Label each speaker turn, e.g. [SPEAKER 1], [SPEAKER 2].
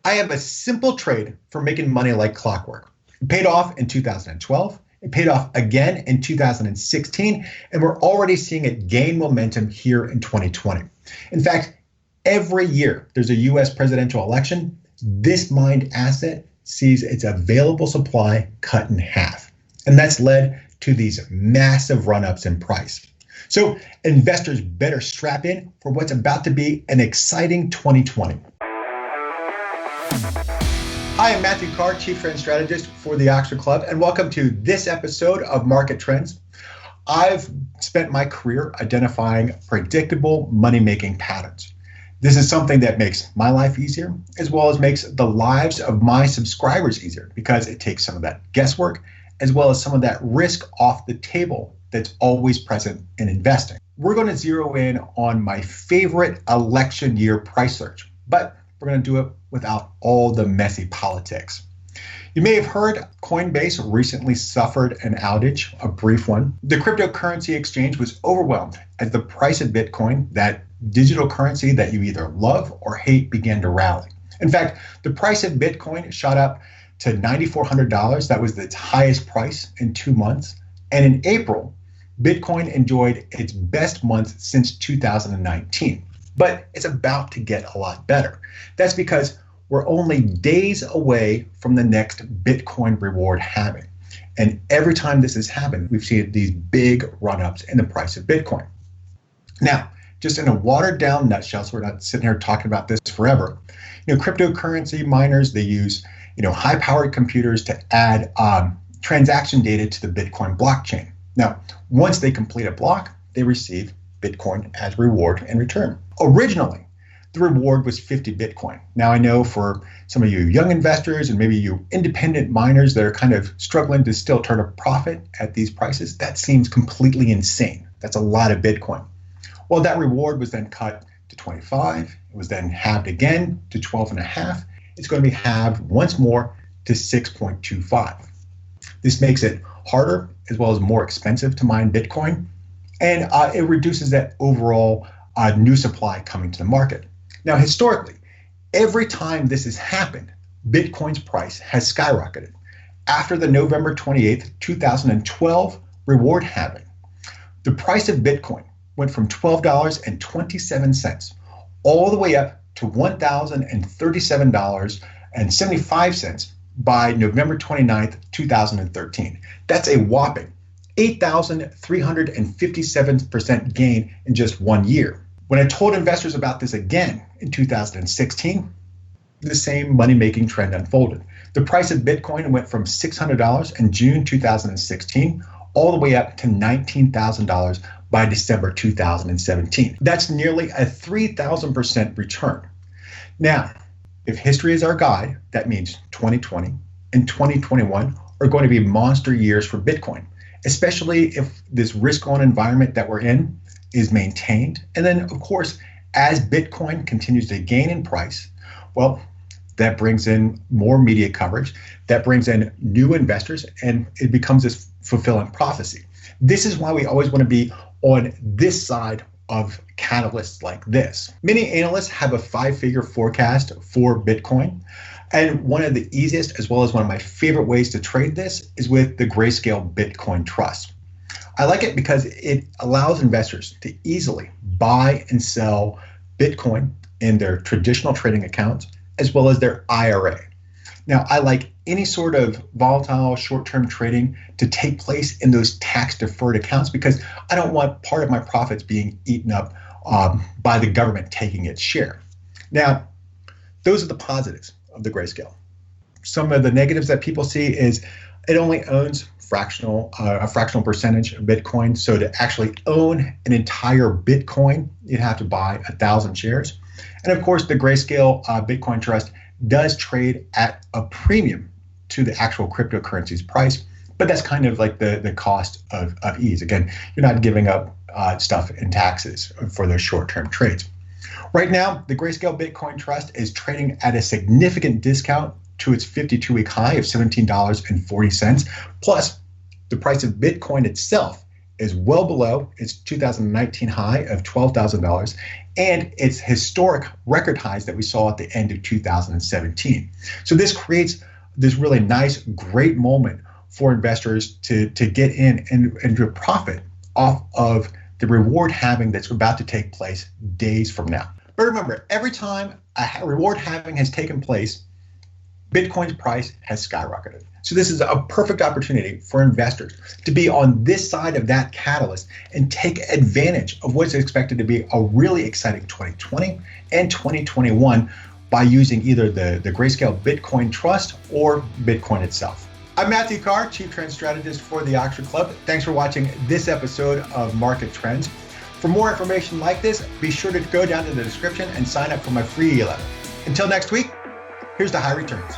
[SPEAKER 1] I have a simple trade for making money like clockwork. It paid off in 2012. It paid off again in 2016, and we're already seeing it gain momentum here in 2020. In fact, every year there's a US presidential election, this mined asset sees its available supply cut in half. And that's led to these massive run-ups in price. So investors better strap in for what's about to be an exciting 2020. Hi, I'm Matthew Carr, Chief Trend Strategist for the Oxford Club, and welcome to this episode of Market Trends. I've spent my career identifying predictable money-making patterns. This is something that makes my life easier, as well as makes the lives of my subscribers easier, because it takes some of that guesswork, as well as some of that risk off the table that's always present in investing. We're going to zero in on my favorite election year price search, but we're going to do it without all the messy politics. You may have heard Coinbase recently suffered an outage, a brief one. The cryptocurrency exchange was overwhelmed as the price of Bitcoin, that digital currency that you either love or hate, began to rally. In fact, the price of Bitcoin shot up to $9,400. That was its highest price in 2 months. And in April, Bitcoin enjoyed its best month since 2019. But it's about to get a lot better. That's because we're only days away from the next Bitcoin reward halving. And every time this has happened, we've seen these big run-ups in the price of Bitcoin. Now, just in a watered down nutshell, so we're not sitting here talking about this forever, cryptocurrency miners, they use high-powered computers to add transaction data to the Bitcoin blockchain. Now, once they complete a block, they receive Bitcoin as reward in return. Originally, the reward was 50 Bitcoin. Now, I know for some of you young investors and maybe you independent miners that are kind of struggling to still turn a profit at these prices, that seems completely insane. That's a lot of Bitcoin. Well, that reward was then cut to 25. It was then halved again to 12.5. It's going to be halved once more to 6.25. This makes it harder as well as more expensive to mine Bitcoin, and it reduces that overall new supply coming to the market. Now, historically, every time this has happened, Bitcoin's price has skyrocketed. After the November 28th, 2012 reward halving, the price of Bitcoin went from $12.27 all the way up to $1,037.75 by November 29th, 2013. That's a whopping 8,357% gain in just 1 year. When I told investors about this again in 2016, the same money-making trend unfolded. The price of Bitcoin went from $600 in June 2016 all the way up to $19,000 by December 2017. That's nearly a 3,000% return. Now, if history is our guide, that means 2020 and 2021 are going to be monster years for Bitcoin, especially if this risk-on environment that we're in is maintained. And then, of course, as Bitcoin continues to gain in price, well, that brings in more media coverage, that brings in new investors, and it becomes this fulfilling prophecy. This is why we always want to be on this side of catalysts like this. Many analysts have a 5-figure forecast for Bitcoin. And one of the easiest, as well as one of my favorite ways to trade this, is with the Grayscale Bitcoin Trust. I like it because it allows investors to easily buy and sell Bitcoin in their traditional trading accounts, as well as their IRA. Now, I like any sort of volatile short-term trading to take place in those tax-deferred accounts because I don't want part of my profits being eaten up by the government taking its share. Now, those are the positives of the Grayscale. Some of the negatives that people see is it only owns a fractional percentage of Bitcoin. So to actually own an entire Bitcoin, you'd have to buy 1,000 shares. And of course, the Grayscale Bitcoin Trust does trade at a premium to the actual cryptocurrency's price, but that's kind of like the cost of ease. Again, you're not giving up stuff in taxes for those short-term trades. Right now, the Grayscale Bitcoin Trust is trading at a significant discount to its 52-week high of $17.40. Plus, the price of Bitcoin itself is well below its 2019 high of $12,000 and its historic record highs that we saw at the end of 2017. So this creates this really nice, great moment for investors to get in and to profit off of the reward halving that's about to take place days from now. But remember, every time a reward halving has taken place, Bitcoin's price has skyrocketed. So this is a perfect opportunity for investors to be on this side of that catalyst and take advantage of what's expected to be a really exciting 2020 and 2021 by using either the Grayscale Bitcoin Trust or Bitcoin itself. I'm Matthew Carr, Chief Trend Strategist for the Oxford Club. Thanks for watching this episode of Market Trends. For more information like this, be sure to go down to the description and sign up for my free e-letter. Until next week, here's to high returns.